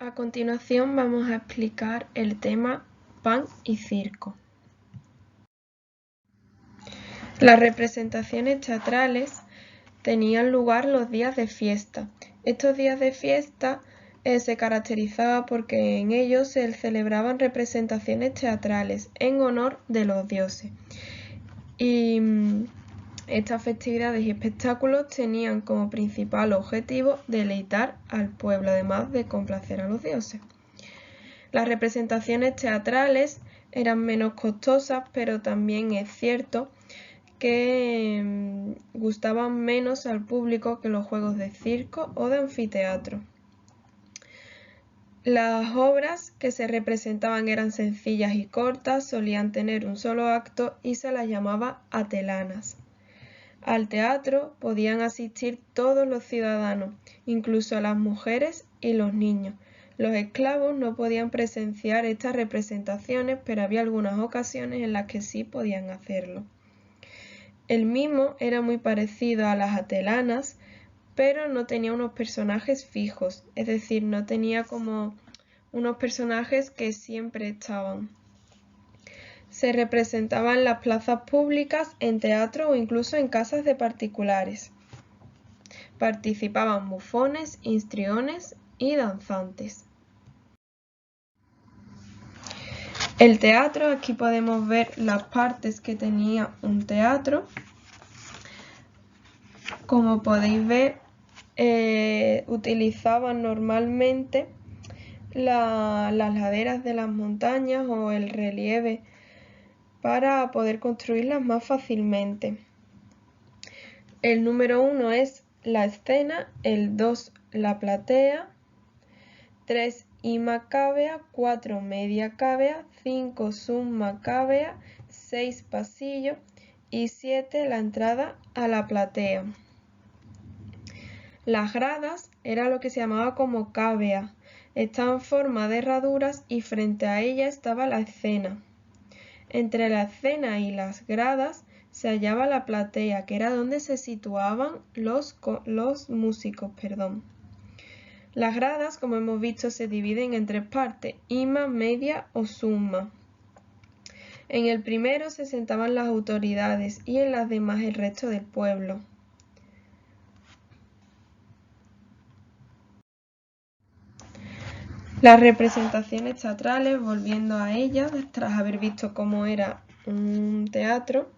A continuación vamos a explicar el tema pan y circo. Las representaciones teatrales tenían lugar los días de fiesta. Estos días de fiesta se caracterizaban porque en ellos se celebraban representaciones teatrales en honor de los dioses. Y estas festividades y espectáculos tenían como principal objetivo deleitar al pueblo, además de complacer a los dioses. Las representaciones teatrales eran menos costosas, pero también es cierto que gustaban menos al público que los juegos de circo o de anfiteatro. Las obras que se representaban eran sencillas y cortas, solían tener un solo acto y se las llamaba atelanas. Al teatro podían asistir todos los ciudadanos, incluso las mujeres y los niños. Los esclavos no podían presenciar estas representaciones, pero había algunas ocasiones en las que sí podían hacerlo. El mimo era muy parecido a las atelanas, pero no tenía unos personajes fijos, es decir, no tenía como unos personajes que siempre estaban. Se representaba en las plazas públicas, en teatro o incluso en casas de particulares. Participaban bufones, histriones y danzantes. El teatro, aquí podemos ver las partes que tenía un teatro. Como podéis ver, utilizaban normalmente las laderas de las montañas o el relieve para poder construirlas más fácilmente. El número 1 es la escena, el 2 la platea, 3 ima cavea, 4 media cavea, 5 summa cavea, 6 pasillo y 7 la entrada a la platea. Las gradas era lo que se llamaba como cavea, estaba en forma de herraduras y frente a ella estaba la escena. Entre la escena y las gradas se hallaba la platea, que era donde se situaban los músicos. Las gradas, como hemos visto, se dividen en 3 partes, ima, media o summa. En el primero se sentaban las autoridades y en las demás el resto del pueblo. Las representaciones teatrales, volviendo a ellas, tras haber visto cómo era un teatro,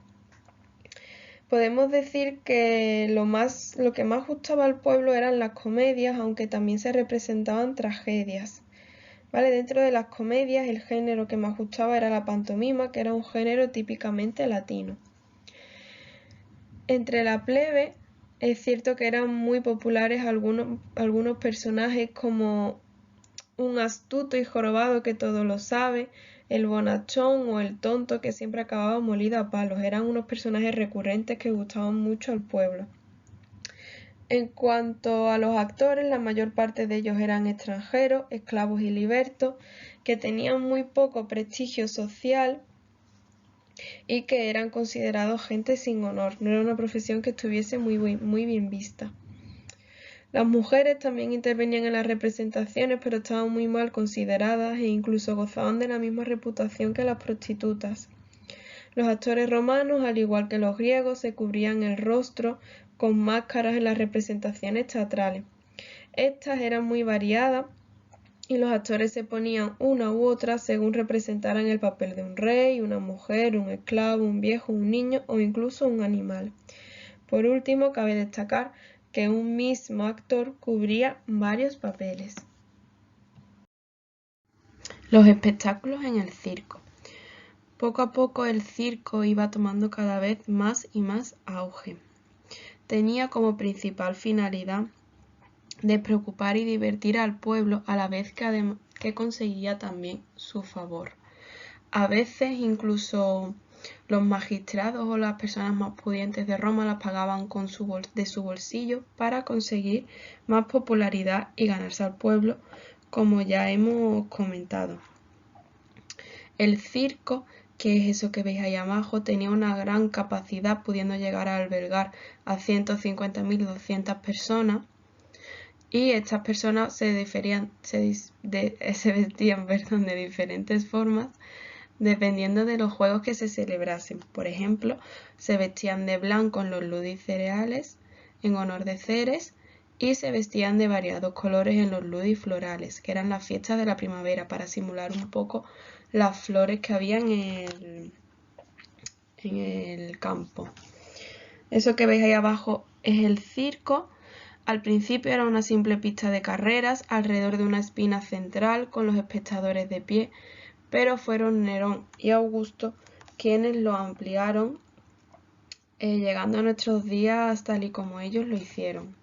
podemos decir que lo que más gustaba al pueblo eran las comedias, aunque también se representaban tragedias. ¿Vale? Dentro de las comedias, el género que más gustaba era la pantomima, que era un género típicamente latino. Entre la plebe, es cierto que eran muy populares algunos personajes como un astuto y jorobado que todo lo sabe, el bonachón o el tonto que siempre acababa molido a palos. Eran unos personajes recurrentes que gustaban mucho al pueblo. En cuanto a los actores, la mayor parte de ellos eran extranjeros, esclavos y libertos, que tenían muy poco prestigio social y que eran considerados gente sin honor. No era una profesión que estuviese muy bien vista. Las mujeres también intervenían en las representaciones, pero estaban muy mal consideradas e incluso gozaban de la misma reputación que las prostitutas. Los actores romanos, al igual que los griegos, se cubrían el rostro con máscaras en las representaciones teatrales. Estas eran muy variadas y los actores se ponían una u otra según representaran el papel de un rey, una mujer, un esclavo, un viejo, un niño o incluso un animal. Por último, cabe destacar que un mismo actor cubría varios papeles. Los espectáculos en el circo. Poco a poco el circo iba tomando cada vez más y más auge. Tenía como principal finalidad despreocupar y divertir al pueblo a la vez que conseguía también su favor. A veces incluso los magistrados o las personas más pudientes de Roma las pagaban de su bolsillo para conseguir más popularidad y ganarse al pueblo como ya hemos comentado. El circo, que es eso que veis ahí abajo, tenía una gran capacidad, pudiendo llegar a albergar a 150.200 personas, y estas personas se vestían de diferentes formas dependiendo de los juegos que se celebrasen. Por ejemplo, se vestían de blanco en los ludis cereales en honor de Ceres, y se vestían de variados colores en los ludis florales, que eran las fiestas de la primavera, para simular un poco las flores que había en el campo. Eso que veis ahí abajo es el circo. Al principio era una simple pista de carreras alrededor de una espina central con los espectadores de pie, pero fueron Nerón y Augusto quienes lo ampliaron, llegando a nuestros días tal y como ellos lo hicieron.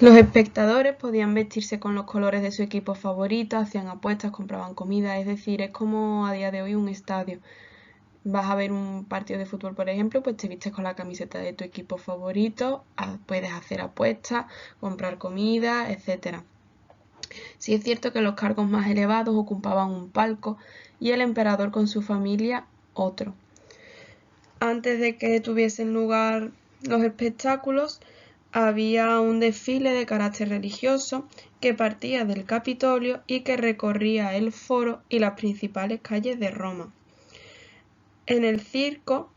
Los espectadores podían vestirse con los colores de su equipo favorito, hacían apuestas, compraban comida, es decir, es como a día de hoy un estadio. Vas a ver un partido de fútbol, por ejemplo, pues te vistes con la camiseta de tu equipo favorito, puedes hacer apuestas, comprar comida, etc. Sí es cierto que los cargos más elevados ocupaban un palco y el emperador con su familia otro. Antes de que tuviesen lugar los espectáculos, había un desfile de carácter religioso que partía del Capitolio y que recorría el foro y las principales calles de Roma. En el circo,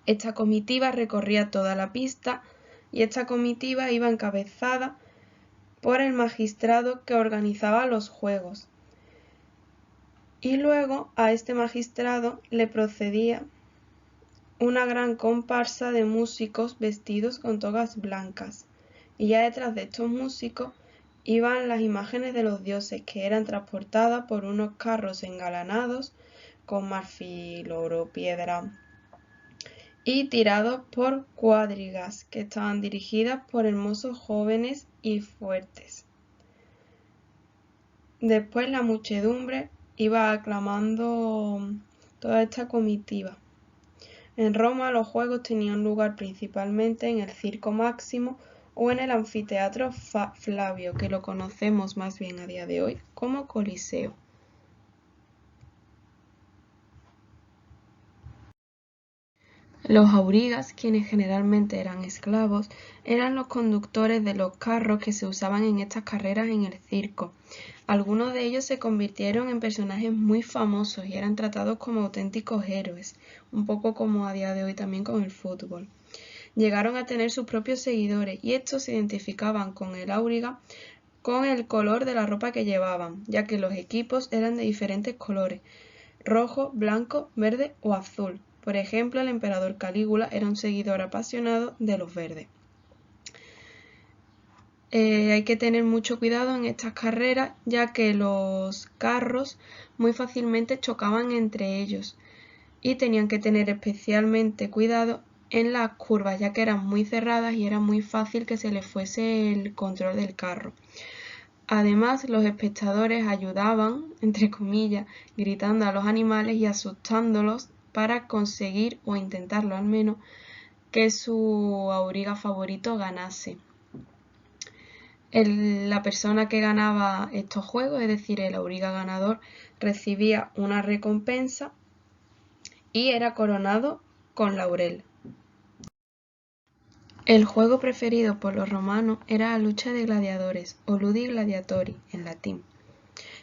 esta comitiva recorría toda la pista y esta comitiva iba encabezada por el magistrado que organizaba los juegos. Y luego a este magistrado le procedía una gran comparsa de músicos vestidos con togas blancas. Y ya detrás de estos músicos iban las imágenes de los dioses, que eran transportadas por unos carros engalanados con marfil, oro, piedra, y tirados por cuadrigas que estaban dirigidas por hermosos jóvenes y fuertes. Después la muchedumbre iba aclamando toda esta comitiva. En Roma los juegos tenían lugar principalmente en el Circo Máximo o en el Anfiteatro Flavio, que lo conocemos más bien a día de hoy como Coliseo. Los aurigas, quienes generalmente eran esclavos, eran los conductores de los carros que se usaban en estas carreras en el circo. Algunos de ellos se convirtieron en personajes muy famosos y eran tratados como auténticos héroes, un poco como a día de hoy también con el fútbol. Llegaron a tener sus propios seguidores y estos se identificaban con el auriga con el color de la ropa que llevaban, ya que los equipos eran de diferentes colores: rojo, blanco, verde o azul. Por ejemplo, el emperador Calígula era un seguidor apasionado de los verdes. Hay que tener mucho cuidado en estas carreras, ya que los carros muy fácilmente chocaban entre ellos y tenían que tener especialmente cuidado en las curvas, ya que eran muy cerradas y era muy fácil que se les fuese el control del carro. Además, los espectadores ayudaban, entre comillas, gritando a los animales y asustándolos para conseguir, o intentarlo al menos, que su auriga favorito ganase. La persona que ganaba estos juegos, es decir, el auriga ganador, recibía una recompensa y era coronado con laurel. El juego preferido por los romanos era la lucha de gladiadores, o ludi gladiatori en latín.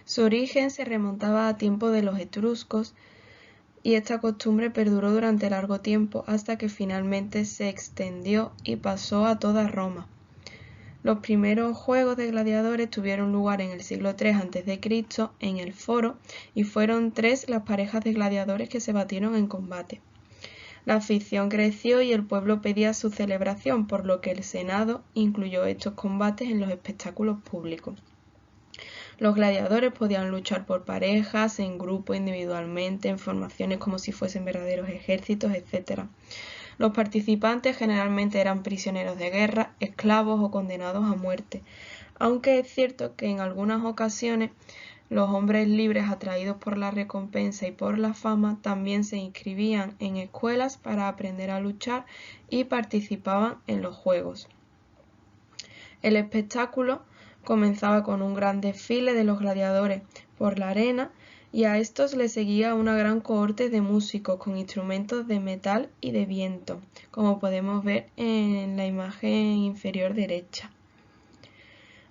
Su origen se remontaba a tiempos de los etruscos y esta costumbre perduró durante largo tiempo hasta que finalmente se extendió y pasó a toda Roma. Los primeros juegos de gladiadores tuvieron lugar en el siglo III a.C. en el Foro y fueron 3 las parejas de gladiadores que se batieron en combate. La afición creció y el pueblo pedía su celebración, por lo que el Senado incluyó estos combates en los espectáculos públicos. Los gladiadores podían luchar por parejas, en grupo, individualmente, en formaciones como si fuesen verdaderos ejércitos, etc. Los participantes generalmente eran prisioneros de guerra, esclavos o condenados a muerte, aunque es cierto que en algunas ocasiones los hombres libres atraídos por la recompensa y por la fama también se inscribían en escuelas para aprender a luchar y participaban en los juegos. El espectáculo comenzaba con un gran desfile de los gladiadores por la arena y a estos le seguía una gran cohorte de músicos con instrumentos de metal y de viento, como podemos ver en la imagen inferior derecha.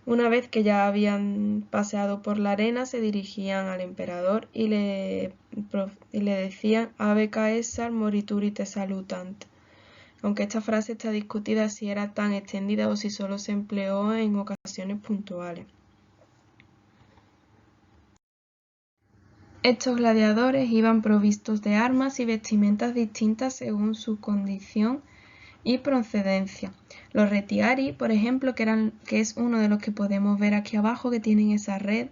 Una vez que ya habían paseado por la arena, se dirigían al emperador y le decían Ave Caesar morituri te salutant, aunque esta frase está discutida si era tan extendida o si solo se empleó en ocasiones puntuales. Estos gladiadores iban provistos de armas y vestimentas distintas según su condición y procedencia. Los retiari, por ejemplo, que es uno de los que podemos ver aquí abajo, que tienen esa red,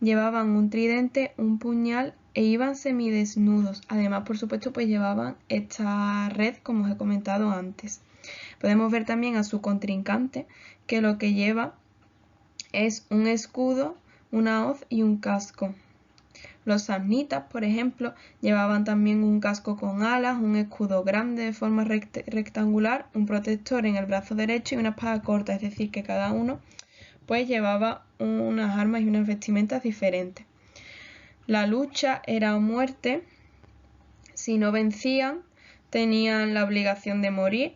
llevaban un tridente, un puñal e iban semidesnudos. Además, por supuesto, pues llevaban esta red, como os he comentado antes. Podemos ver también a su contrincante, que lo que lleva es un escudo, una hoz y un casco. Los samnitas, por ejemplo, llevaban también un casco con alas, un escudo grande de forma rectangular, un protector en el brazo derecho y una espada corta, es decir, que cada uno pues llevaba unas armas y unas vestimentas diferentes. La lucha era a muerte. Si no vencían, tenían la obligación de morir.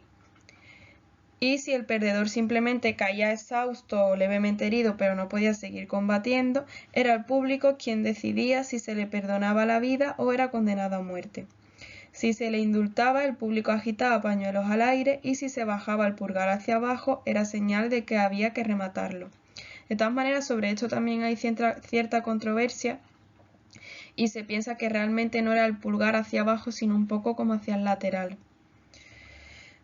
Y si el perdedor simplemente caía exhausto o levemente herido pero no podía seguir combatiendo, era el público quien decidía si se le perdonaba la vida o era condenado a muerte. Si se le indultaba, el público agitaba pañuelos al aire y si se bajaba el pulgar hacia abajo era señal de que había que rematarlo. De todas maneras, sobre esto también hay cierta controversia y se piensa que realmente no era el pulgar hacia abajo sino un poco como hacia el lateral.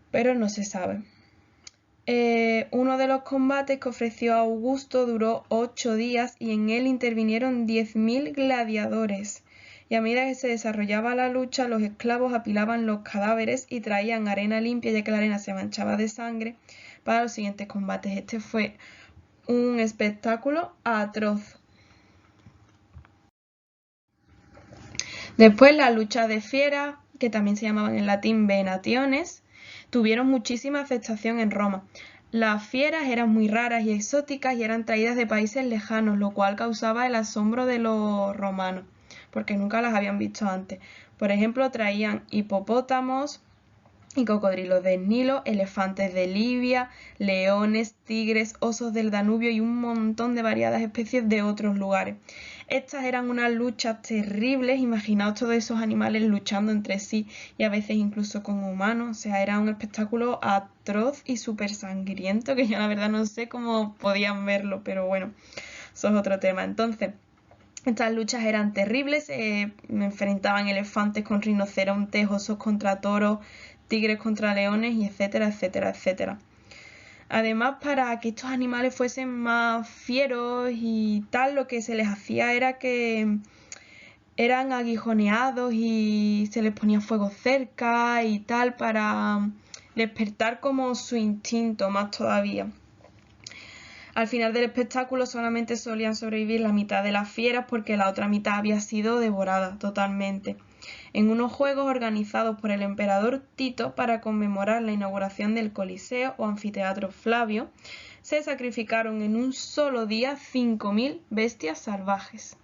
Pero no se sabe. Uno de los combates que ofreció Augusto duró 8 días y en él intervinieron 10.000 gladiadores. Y a medida que se desarrollaba la lucha, los esclavos apilaban los cadáveres y traían arena limpia, ya que la arena se manchaba de sangre, para los siguientes combates. Este fue un espectáculo atroz. Después las luchas de fieras, que también se llamaban en latín venationes, tuvieron muchísima aceptación en Roma. Las fieras eran muy raras y exóticas y eran traídas de países lejanos, lo cual causaba el asombro de los romanos, porque nunca las habían visto antes. Por ejemplo, traían hipopótamos y cocodrilos del Nilo, elefantes de Libia, leones, tigres, osos del Danubio y un montón de variadas especies de otros lugares. Estas eran unas luchas terribles, imaginaos todos esos animales luchando entre sí y a veces incluso con humanos, o sea, era un espectáculo atroz y súper sangriento que yo la verdad no sé cómo podían verlo, pero bueno, eso es otro tema. Entonces, estas luchas eran terribles, enfrentaban elefantes con rinocerontes, osos contra toros, tigres contra leones y etcétera, etcétera, etcétera. Además, para que estos animales fuesen más fieros y tal, lo que se les hacía era que eran aguijoneados y se les ponía fuego cerca y tal para despertar como su instinto más todavía. Al final del espectáculo solamente solían sobrevivir la mitad de las fieras porque la otra mitad había sido devorada totalmente. En unos juegos organizados por el emperador Tito para conmemorar la inauguración del Coliseo o Anfiteatro Flavio, se sacrificaron en un solo día 5.000 bestias salvajes.